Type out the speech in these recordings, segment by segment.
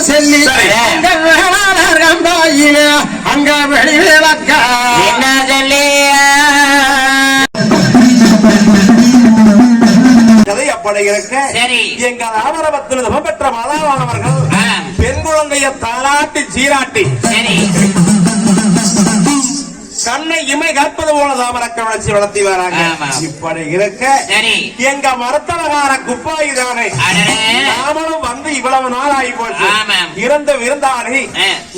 சொல்லி அங்க வெளிவிளக்க என்ன சொல்லி கதை அப்படி இருக்க எங்கள் ஆதரவத்தில் பெற்ற மாதாவானவர்கள் பெண் குழந்தைய தாளாட்டி சீராட்டி கண்ணை இமை காப்பது போல தாமரக்க வளர்ச்சி வளர்த்தி வராங்க. இப்படி இருக்க எங்க மரத்தலகார குப்பாய் தானே நாமளும் வந்து இவ்வளவு நாள் ஆகி போச்சு. இறந்த விருந்தாளி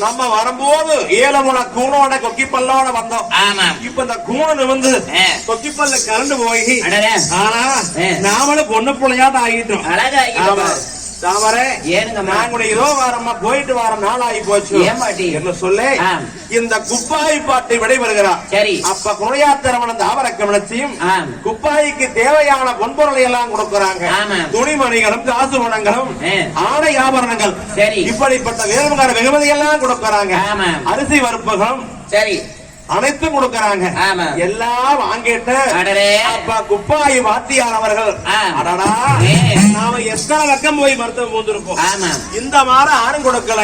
நம்ம வரும்போது 7 முளை கூணோட கொக்கிப்பல்லோட வந்தோம். இப்ப இந்த கூணு வந்து கொக்கிப்பல்ல கலந்து போய் ஆனா நாமளும் பொண்ணு பிள்ளையாட்ட ஆகிட்டோம். தாமரை நாங்களுடைய இதோ வாரமா போயிட்டு வார நாள் ஆகி போச்சு. என்ன சொல்ல இந்த குப்பாய் பாட்டை விடைபெறுகிறார். அப்ப குறையாத்திரவன தாவரக்கவனத்தையும் குப்பாய்க்கு தேவையான பொன்பொருளை எல்லாம் கொடுக்கிறாங்க. துணிமணிகளும் காசு பணங்களும் ஆடை ஆபரணங்கள் இப்படிப்பட்ட வேறுபாடு வெகுமதி எல்லாம் கொடுக்கிறாங்க. அரிசி வறுப்புகளும் அனைத்தும் கொடுக்கறாங்க. எல்லாம் வாங்கிட்டு அப்ப குப்பாய் வாத்தியார் அவர்கள் அடடா நாம எத்தனை லக்கம் போய் மருத்துவம் போந்திருப்போம். இந்த மாதிரி ஆணும் கொடுக்கல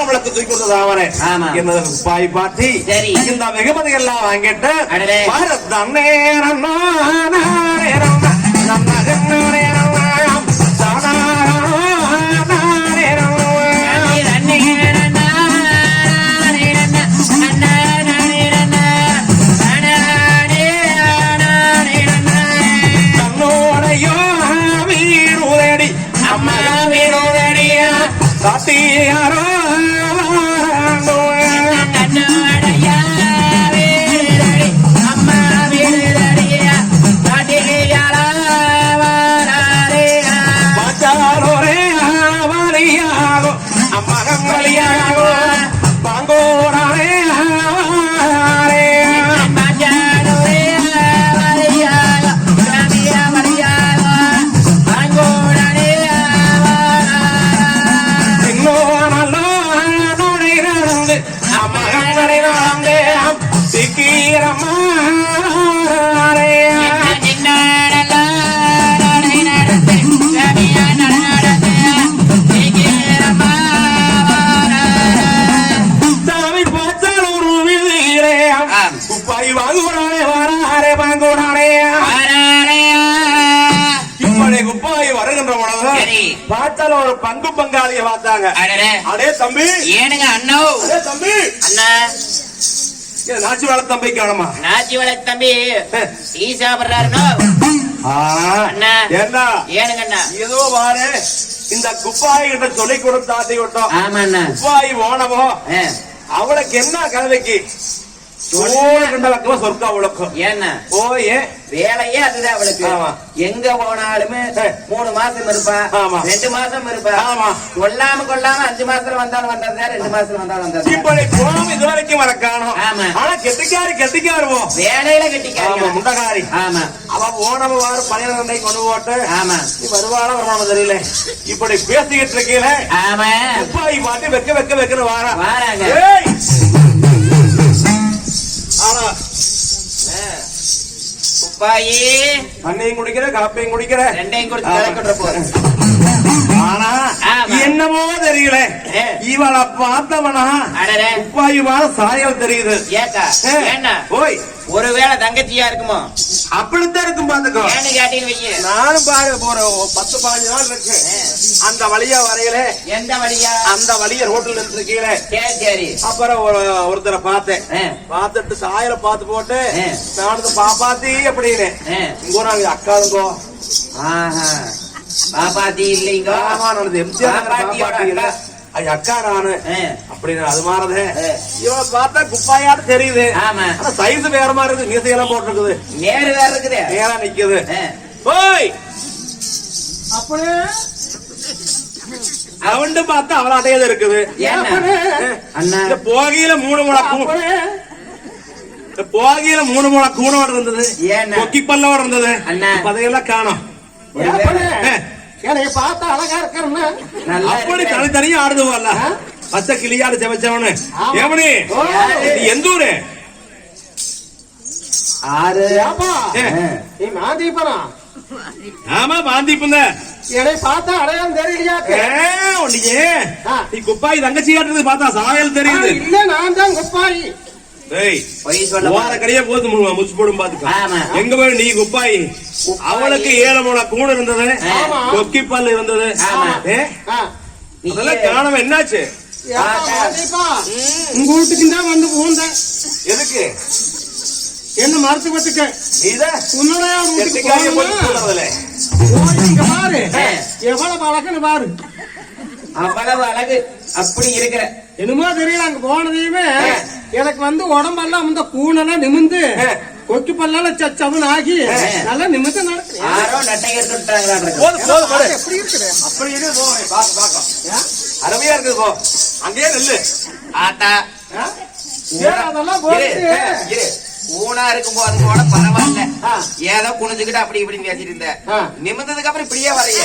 நம்மளுக்கு தூக்கி கொடுத்தது அவரே என்னது குப்பாய் பாட்டி இந்த வெகுமதி எல்லாம் வாங்கிட்டு பார்த்தால ஒரு பங்கு பங்காளிய பார்த்தாங்க. அடே தம்பி ஏனுங்க அண்ணா தம்பி அண்ணா நாச்சி வள தம்பி காணுமா நாச்சி வள தம்பி டீ சாப்பிடுறாருனோ அண்ணா என்ன ஏனுங்க அண்ணா ஏதோ வாரு இந்த குப்பாய் கிட்ட சொல்லி கொடுத்தாட்டி விட்டோம். ஆமா அண்ணா குப்பாய் ஓனவோ அவளுக்கு என்ன கலவைக்கு சொர்க்கா உழக்கும். ஏன்னா போய் வேலையே அதுதான் அவளுக்கு. எங்க போனாலுமே 3 மாசம் இருப்பா 2 மாசம் இருப்பா. கொல்லாம 5 மாசத்துல வந்தாலும் வந்தா 2 மாசத்துல வந்தாலும் வந்தா இப்படி போனோம் இது வரைக்கும் வர காணும். ஆனா கெட்டிக்காருவோம் வேலையில கெட்டிக்காரி முண்டகாரி. அவ போனவ வார 12 கொண்டு போட்டு வருவாள வருமானம் தெரியல. இப்படி பேசிக்கிட்டு இருக்கீல குப்பாய் பாட்டு வைக்கணும் வாராங்க. குப்பாயி அண்ணையும் குடிக்கிற காப்பையும் குடிக்கிற ரெண்டையும் குடிச்சு போறேன். ஆனா என்னமோ தெரியல இவளை பார்த்தவனா குப்பாயி வாழ சாயல் தெரியுது. ஏக்கா என்ன போய் ஒருவேளை தங்கச்சியா இருக்குமோ? அப்படித்தான் இருக்கும் பாத்துக்கோ. நானும் பாரு போற 10-15 நாள் இருக்கு. அந்த வழியா வரையில எந்த வழியா? அந்த வழிய ரோட்ல நின்று கீழே. சரி அப்புறம் ஒருத்தரை பார்த்தேன். பார்த்துட்டு சாயலை பார்த்து போட்டு நானும் பாப்பாத்தி அப்படின்னு இங்கோ அக்காதுங்கோ பாப்பாத்தி இல்லைங்க. ஆமா நான் எம்ஜிஆர் பாப்பாத்தி இல்ல அக்கா நானு அப்படின்னு அது மாறதே. இவனை பார்த்தா குப்பாயாட்டு தெரியுது. ஆனா சைஸ் வேற மாதிரி இருக்கு. மீசையெல்லாம் போட்டுருக்குது. நேரு வேற இருக்குது. நேரா நிக்குது. போய் அப்படியே அவன் பார்த்தா அவள அடையது இருக்குது. போகையில 3 முளை கூணோட இருந்தது. கொக்கிப்பல்லோட இருந்தது. அதையெல்லாம் காணோம். என்னைய பார்த்தா அழகா இருக்கா அப்படி தனித்தனியா ஆடுதுவல்ல. பச்சை கிளியாடு செவச்சவனு ஏமனி எந்த ஊரு? நீ மாந்தீப்பனா? ஆமா மாந்தீப்பந்த என்னை பார்த்தா அடையாளம் தெரியலையா? உன்னையே நீ குப்பாய் தங்கச்சி காட்டுறது பார்த்தா சாயல் தெரியுது. இல்ல நான் தான் குப்பாய். கடையே போது முச்சு போடும் பாத்துக்க. எங்க போய் நீ குப்பாய்? அவளுக்கு 7 முளை கூணு இருந்தது, கொக்கி பல்லு இருந்தது. அதெல்லாம் காணாம என்னாச்சு? உங்க வீட்டுக்கு தான் வந்து போந்தேன். எதுக்கு? என்ன மருத்துவத்துக்கு? பாரு எவ்வளவு அழகுன்னு பாரு. அவ்வளவு அழகு அப்படி இருக்கிற என்னமோ தெரியல. அங்க போனதையுமே எனக்கு வந்து உடம்பெல்லாம் இந்த கூணெல்லாம் நிமிந்து கொக்கி பல்லாம் சச்சவன் ஆகி நல்லா நிமிந்து நடக்குது. யாரோ நட்டை எடுத்துட்டாங்களா? எப்படி இருக்குது? அப்படி அருமையா இருக்குது. போ அங்கேயே நெல்லு ஆத்தா. அதெல்லாம் போயிட்டு ஊனா இருக்கும் போது கூட பரவாயில்ல, ஏதோ குனிஞ்சுக்கிட்டு அப்படி இப்படி பேசிட்டு இருந்த. நிமிந்ததுக்கு அப்புறம் இப்படியே வரைய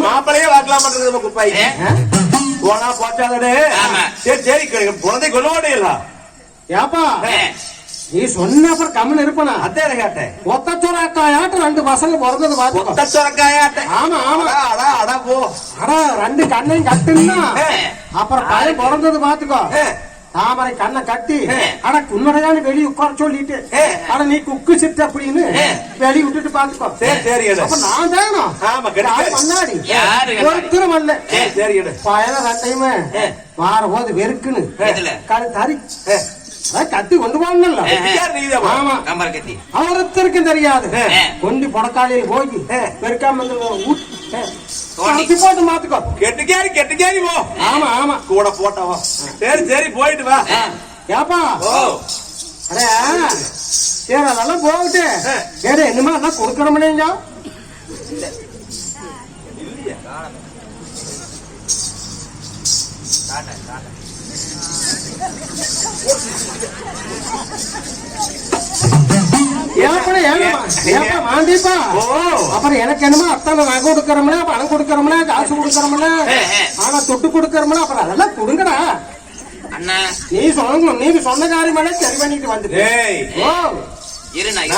மாப்பிளையே வாக்கலாம் பண்றது குப்பாய். போனா போச்சாதே. சரி சரி குழந்தை கொல்ல மாட்டேங்களா? ஏப்பா நீ சொன்ன அப்புறம் கம்மன் இருப்பனா? அதே கேட்டேன். ஒத்த சொரக்காயாட்டம் 2 பசங்க பிறந்தது பாத்து. ஒத்த சொரக்காயாட்டம்? ஆமா ஆமா. அடா போ. அடா 2 கண்ணையும் கட்டுன்னா அப்புறம் பையன் பிறந்தது பாத்துக்கோ. தாமரை கண்ணை கட்டி அட குன்னடையான்னு வெளியே உட்கார சொல்லிட்டு அட நீ குக்கு சிட்டு அப்படின்னு வெளியே விட்டுட்டு பாத்துக்கோ. சரி அப்ப நான் தானோ முன்னாடி ஒருத்தரும் வரல. பயண 2யுமே மாற போது வெறுக்குன்னு தறி கத்தி கொண்டு போனல. ஆமா அவரத்திற்கும் தெரியாது. கொண்டு பொடக்காலையில் போய் பெருக்காம போட்டு மாத்துக்கோ. கெட்டுக்காரி போ. ஆமா ஆமா கூட போட்டவா. சரி சரி போயிட்டு வா. ஏப்பா அடே சரி அதெல்லாம் போகட்டு. சரி என்னமா எல்லாம் கொடுக்கணும்னேங்க. அப்புறம் எனக்கு என்னமோ அத்தனை நகை கொடுக்கறோம்ல, பணம் கொடுக்கறோம்ல, காசு கொடுக்கறோம்ல, ஆனா தொட்டு கொடுக்கறோம்ல, அப்புறம் அதெல்லாம் கொடுங்கடா. நீ சொல்லுங்க, நீங்க சொன்ன காரியமான சரி பண்ணிட்டு வந்துட்டு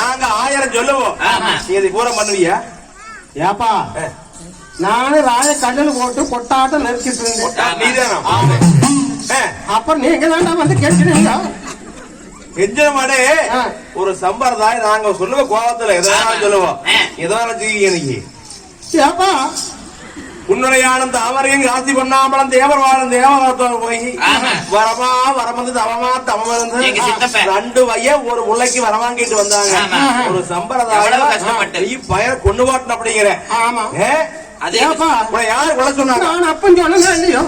நாங்க 1000 சொல்லுவோம். நீ இது பூரா பண்ணுவியா? ஏப்பா நானு ராய கல்லில் போட்டு கொட்டாட்டம் நெருக்கிட்டு இருந்தேன். அப்புறம் நீங்க தான் வந்து கேட்டுறீங்க. எஞ்சமாடே ஒரு சம்பிரதாயம் நாங்க சொல்லுவ கோபத்துல எதாவது சொல்லுவோம். எதாவது ஏப்பா உன்னுடைய ஆனந்த அவரையும் ராசி பண்ணாமலம் தேவர் வாழும் தேவராத்தோட போய் வரமா வரமந்து தவமா தவம் இருந்து 2 வைய ஒரு முல்லைக்கு வரவாங்கிட்டு வந்தாங்க. ஒரு சம்பிரதாயம் நீ பயர் கொண்டு போட்டணும் அப்படிங்கிற. யாரு கொலை சொன்னாங்க? நான் அப்பன் சொன்னா இல்லையோ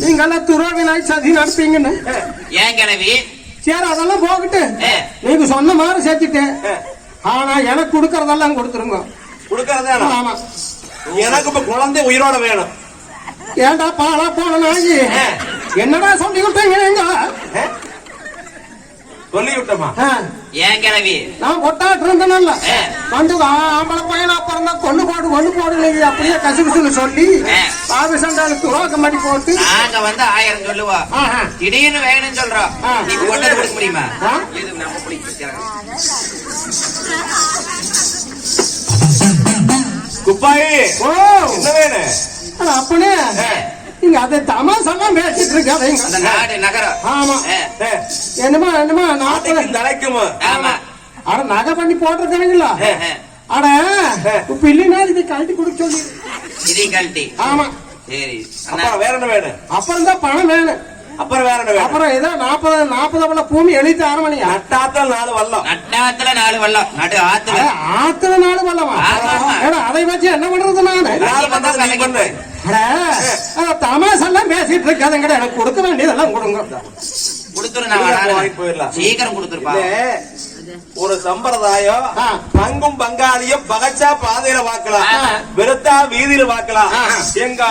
நீங்க எல்லாம் துரோகினாய் சதி நடப்பீங்கன்னு. ஏன் கிளவி? சரி அதெல்லாம் போகிட்டு நீங்க சொன்ன மாதிரி சேர்த்துட்டு ஆனா எனக்கு கொடுக்கறதெல்லாம் கொடுத்துருங்க. கொடுக்கறதா? ஆமா எனக்கு இப்ப குழந்தை உயிரோட வேணும். ஏண்டா பாலா போன நாயி என்னடா சொல்லி விட்டீங்க? சொல்லி விட்டமா? ஏன் கிளவி? நான் கொட்டாட்டு இருந்தேன்ல வந்து ஆம்பளை பையனா பிறந்தா கொண்டு போடு நீங்க அப்படியே கசுகுசுன்னு சொல்லி பாவி சண்டாளுக்கு ரோக்கம் பண்ணி போட்டு நாங்க வந்து 1000 சொல்லுவோம். திடீர்னு வேணும்னு சொல்றோம். நீ கொண்டு கொடுக்க முடியுமா? இது நம்ம பிடிக்கிறாங்க. குப்பாயி என்ன வேணும்? அப்பனே நீங்க அதை தமாசெல்லாம் பேசிட்டு இருக்காங்க. நாடு நகரம். ஆமா என்னமா என்னமா நாட்டுல நடக்குமா? அட நகை பண்ணி போட்டிருக்காங்களா? அட இப்ப இல்லைன்னா இதை கழட்டி கொடுக்க சொல்லி இதை கழட்டி. ஆமா சரி. அப்புறம் வேற என்ன வேணும்? அப்புறம் தான் பணம் வேணும். அப்புறம் வேற என்ன வேணும்? அப்புறம் ஏதோ 40 பூமி எழுதி 6 மணி நட்டாத்துல 4 வல்லம். நட்டாத்துல 4 வல்லம். நடு ஆத்துல 4 வல்லமா? அதை வச்சு என்ன பண்றது? நானு தமாசெல்லாம் பேசிட்டு இருக்காதுங்க. எனக்கு கொடுக்க வேண்டியதெல்லாம் கொடுங்க. சீக்கிரம் கொடுத்துருப்பா. ஒரு சம்பிரதாயம் பங்கும் பங்காளியும் பகச்சா பாதையில பார்க்கலாம், வெறுத்தா வீதியில பார்க்கலாம். எங்க